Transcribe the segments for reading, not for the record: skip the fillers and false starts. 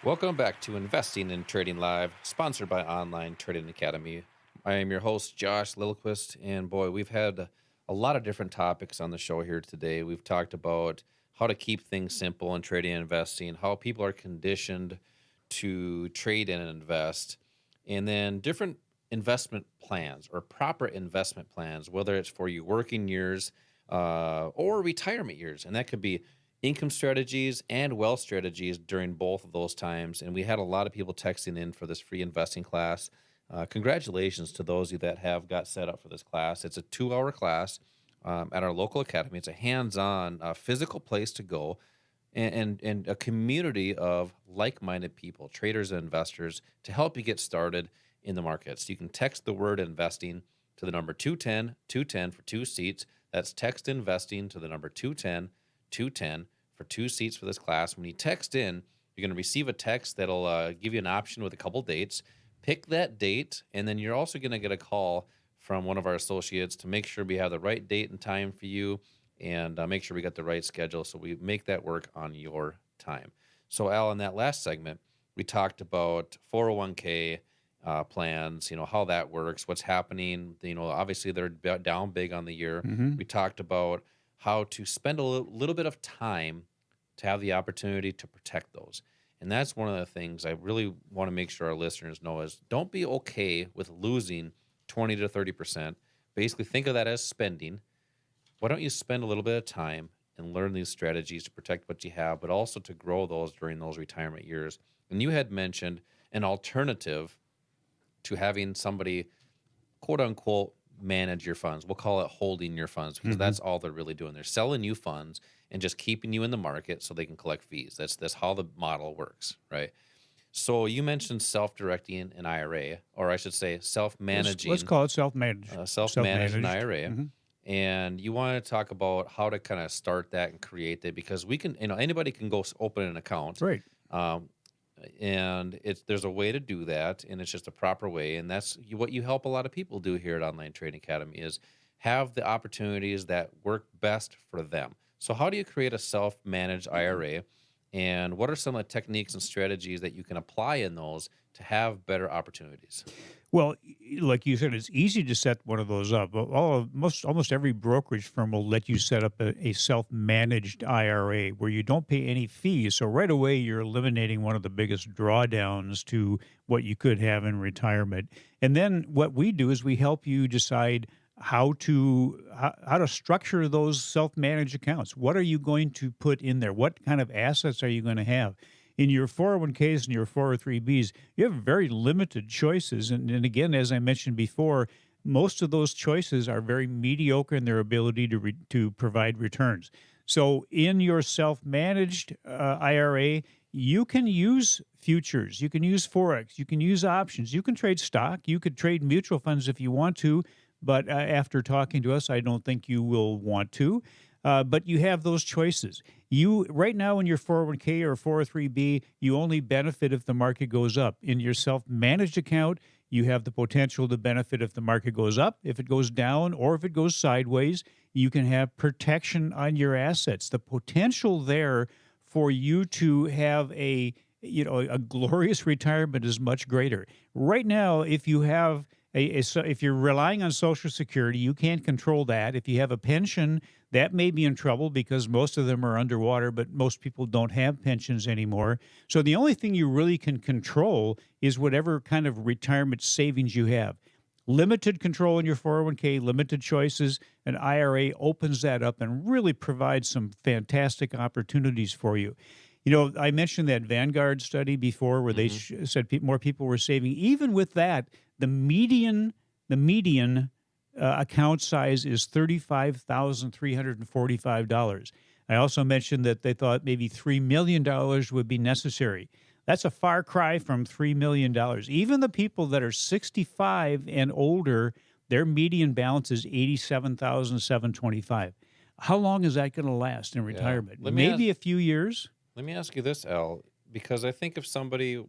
Welcome back to Investing in Trading Live, sponsored by Online Trading Academy. I am your host, Josh Lilquist, and boy, we've had a lot of different topics on the show here today. We've talked about how to keep things simple in trading and investing, how people are conditioned to trade and invest, and then different investment plans or proper investment plans, whether it's for your working years or retirement years. And that could be income strategies and wealth strategies during both of those times. And we had a lot of people texting in for this free investing class. Congratulations to those of you that have got set up for this class. It's a 2-hour class at our local academy. It's a hands-on physical place to go and a community of like-minded people, traders and investors, to help you get started in the markets. You can text the word investing to the number 210 for 2 seats. That's text investing to the number 210 for 2 seats for this class. When you text in, you're going to receive a text that'll give you an option with a couple dates. Pick that date, and then you're also going to get a call from one of our associates to make sure we have the right date and time for you and make sure we got the right schedule so we make that work on your time. So, Al, in that last segment, we talked about 401k plans, how that works, what's happening. Obviously, they're down big on the year. Mm-hmm. We talked about how to spend a little bit of time to have the opportunity to protect those. And that's one of the things I really want to make sure our listeners know is don't be okay with losing 20 to 30%. Basically, think of that as spending. Why don't you spend a little bit of time and learn these strategies to protect what you have, but also to grow those during those retirement years? And you had mentioned an alternative to having somebody, quote unquote, manage your funds. We'll call it holding your funds because that's all they're really doing. They're selling you funds and just keeping you in the market so they can collect fees. That's how the model works, right? So you mentioned self-directing an IRA, or I should say self-managing. Let's call it self-managed. Self-managed an IRA. Mm-hmm. And you want to talk about how to kind of start that and create it because we can, anybody can go open an account. Right. And there's a way to do that, and it's just a proper way. And that's what you help a lot of people do here at Online Trading Academy is have the opportunities that work best for them. So how do you create a self-managed IRA? And what are some of the techniques and strategies that you can apply in those to have better opportunities? Well, like you said, it's easy to set one of those up. Almost every brokerage firm will let you set up a self-managed IRA where you don't pay any fees. So right away, you're eliminating one of the biggest drawdowns to what you could have in retirement. And then what we do is we help you decide how to structure those self-managed accounts. What are you going to put in there? What kind of assets are you going to have? In your 401ks and your 403bs, you have very limited choices. And again, as I mentioned before, most of those choices are very mediocre in their ability to provide returns. So in your self-managed IRA, you can use futures, you can use Forex, you can use options, you can trade stock, you could trade mutual funds if you want to, but after talking to us, I don't think you will want to. But you have those choices. You right now in your 401k or 403b, you only benefit if the market goes up. In your self-managed account, you have the potential to benefit if the market goes up, if it goes down, or if it goes sideways. You can have protection on your assets. The potential there for you to have a glorious retirement is much greater. Right now, if you have if you're relying on Social Security, you can't control that. If you have a pension, that may be in trouble because most of them are underwater, but most people don't have pensions anymore. So the only thing you really can control is whatever kind of retirement savings you have. Limited control in your 401k, limited choices. An IRA opens that up and really provides some fantastic opportunities for you. I mentioned that Vanguard study before where they said more people were saving. Even with that, the median account size is $35,345. I also mentioned that they thought maybe $3 million would be necessary. That's a far cry from $3 million. Even the people that are 65 and older, their median balance is $87,725. How long is that going to last in retirement? Maybe a few years. Let me ask you this, Al, because I think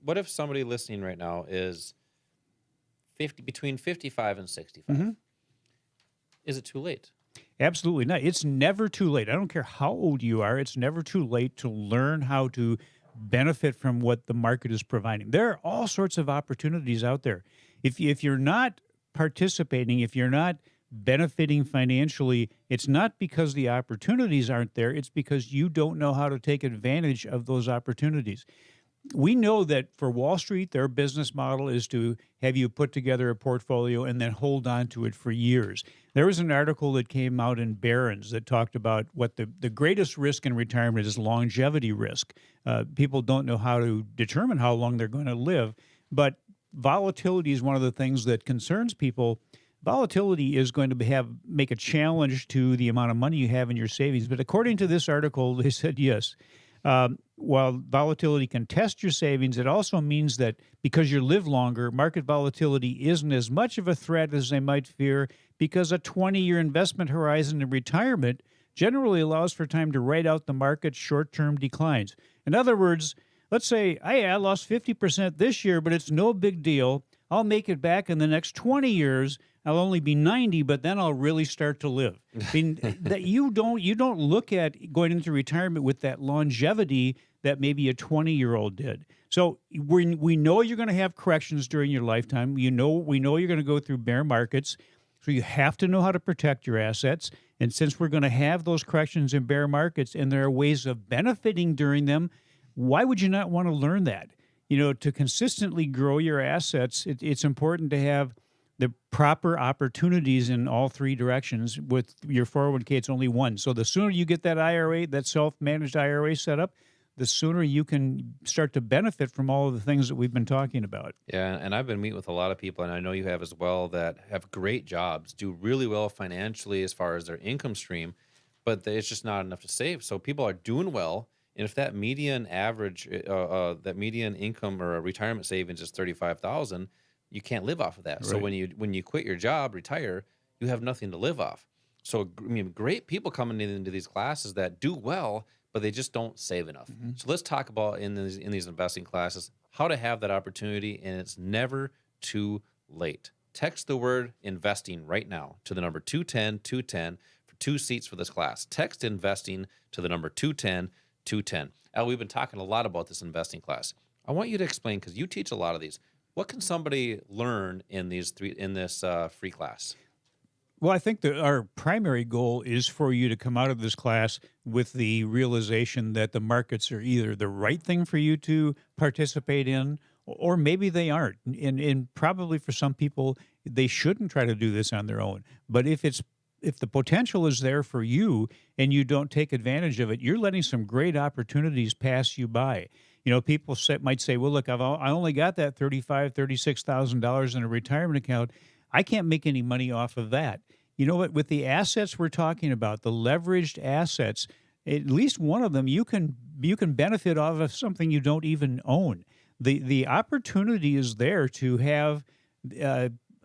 what if somebody listening right now is between 55 and 65? Is it too late? Absolutely not. It's never too late. I don't care how old you are. It's never too late to learn how to benefit from what the market is providing. There are all sorts of opportunities out there. If you're not participating, if you're not benefiting financially, it's not because the opportunities aren't there, it's because you don't know how to take advantage of those opportunities. We know that for Wall Street, their business model is to have you put together a portfolio and then hold on to it for years. There was an article that came out in Barron's that talked about what the greatest risk in retirement is longevity risk. People don't know how to determine how long they're going to live, but volatility is one of the things that concerns people. Volatility is going to make a challenge to the amount of money you have in your savings. But according to this article, they said yes. While volatility can test your savings, it also means that because you live longer, market volatility isn't as much of a threat as they might fear because a 20-year investment horizon in retirement generally allows for time to ride out the market's short-term declines. In other words, let's say, hey, I lost 50% this year, but it's no big deal. I'll make it back in the next 20 years. I'll only be 90, but then I'll really start to live. I mean, that you don't look at going into retirement with that longevity that maybe a 20-year-old did. So we know you're going to have corrections during your lifetime. We know you're going to go through bear markets. So you have to know how to protect your assets. And since we're going to have those corrections in bear markets and there are ways of benefiting during them, why would you not want to learn that? To consistently grow your assets, it's important to have the proper opportunities in all three directions. With your 401k, it's only one. So the sooner you get that IRA, that self-managed IRA set up, the sooner you can start to benefit from all of the things that we've been talking about. Yeah, and I've been meeting with a lot of people, and I know you have as well, that have great jobs, do really well financially as far as their income stream, but it's just not enough to save. So people are doing well, and if that median average, that median income or retirement savings is 35,000, you can't live off of that. So Right. when you quit your job, retire, you have nothing to live off. So I mean, great people coming into these classes that do well, but they just don't save enough. Mhm. So let's talk about in these investing classes how to have that opportunity, and it's never too late. Text the word investing right now to the number 210 for 2 seats for this class. Text investing to the number 210. Al, we've been talking a lot about this investing class. I want you to explain, because you teach a lot of these. What can somebody learn in this free class? Well, I think that our primary goal is for you to come out of this class with the realization that the markets are either the right thing for you to participate in, or maybe they aren't. And probably for some people, they shouldn't try to do this on their own. But if the potential is there for you and you don't take advantage of it, you're letting some great opportunities pass you by. People might say, well, look, I only got that $36,000 in a retirement account. I can't make any money off of that. You know what? With the assets we're talking about, the leveraged assets, at least one of them you can benefit off of something you don't even own. The opportunity is there to have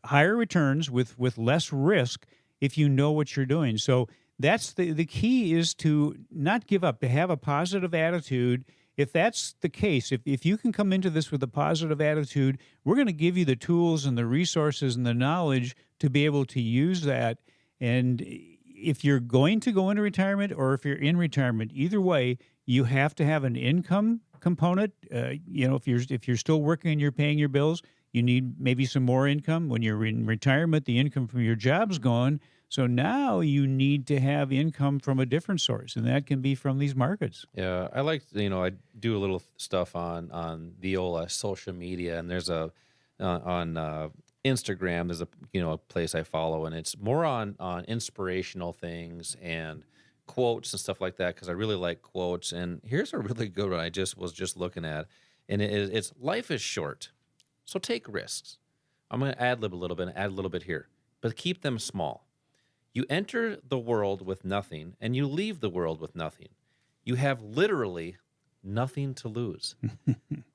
higher returns with less risk if you know what you're doing. So that's the key, is to not give up, to have a positive attitude. If that's the case, if you can come into this with a positive attitude, we're going to give you the tools and the resources and the knowledge to be able to use that. And if you're going to go into retirement or if you're in retirement, either way, you have to have an income component. If you're still working and you're paying your bills, you need maybe some more income. When you're in retirement, the income from your job's gone. So now you need to have income from a different source, and that can be from these markets. Yeah, I do a little stuff on the old social media, and there's on Instagram, there's a place I follow, and it's more on inspirational things and quotes and stuff like that, because I really like quotes. And here's a really good one I was just looking at, and it's life is short, so take risks. I'm going to ad lib a little bit and add a little bit here, but keep them small. You enter the world with nothing, and you leave the world with nothing. You have literally nothing to lose.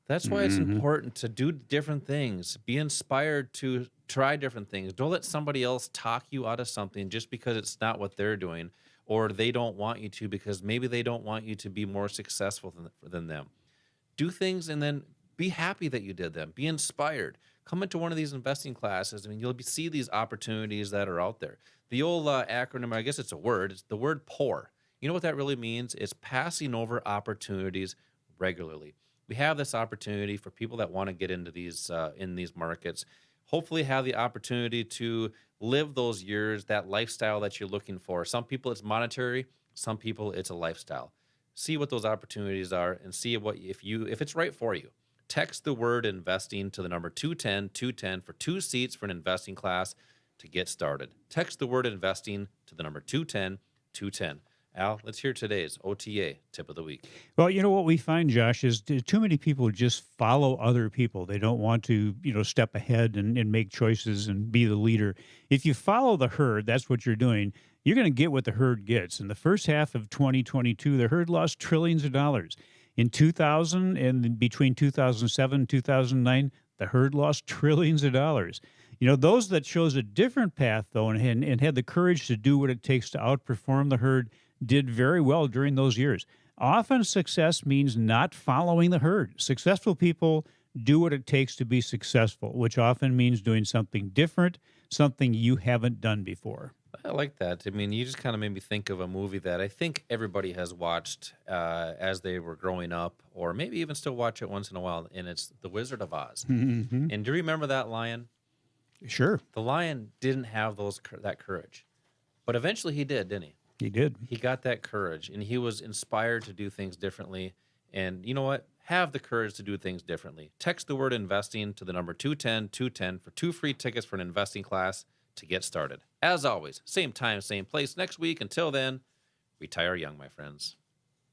That's why it's important to do different things, be inspired to try different things. Don't let somebody else talk you out of something just because it's not what they're doing, or they don't want you to because maybe they don't want you to be more successful than them. Do things and then be happy that you did them. Be inspired. Come into one of these investing classes. I mean, you'll see these opportunities that are out there. The old acronym, I guess it's a word. It's the word POUR. You know what that really means? It's passing over opportunities regularly. We have this opportunity for people that want to get into in these markets, hopefully have the opportunity to live those years, that lifestyle that you're looking for. Some people it's monetary, some people it's a lifestyle. See what those opportunities are and see if it's right for you. Text the word investing to the number 210 for 2 seats for an investing class to get started. Text the word investing to the number 210. Al, let's hear today's OTA tip of the week. Well, you know what we find, Josh, is too many people just follow other people. They don't want to, step ahead and make choices and be the leader. If you follow the herd, that's what you're doing. You're going to get what the herd gets. In the first half of 2022, the herd lost trillions of dollars. In 2000 and between 2007 and 2009, the herd lost trillions of dollars. Those that chose a different path, though, and had the courage to do what it takes to outperform the herd did very well during those years. Often success means not following the herd. Successful people do what it takes to be successful, which often means doing something different, something you haven't done before. I like that. I mean, you just kind of made me think of a movie that I think everybody has watched as they were growing up, or maybe even still watch it once in a while, and it's The Wizard of Oz. Mm-hmm. And do you remember that lion? Sure. The lion didn't have that courage, but eventually he did, didn't he? He did. He got that courage, and he was inspired to do things differently. And you know what? Have the courage to do things differently. Text the word investing to the number 210 for 2 free tickets for an investing class to get started. As always, same time, same place next week. Until then, retire young, my friends.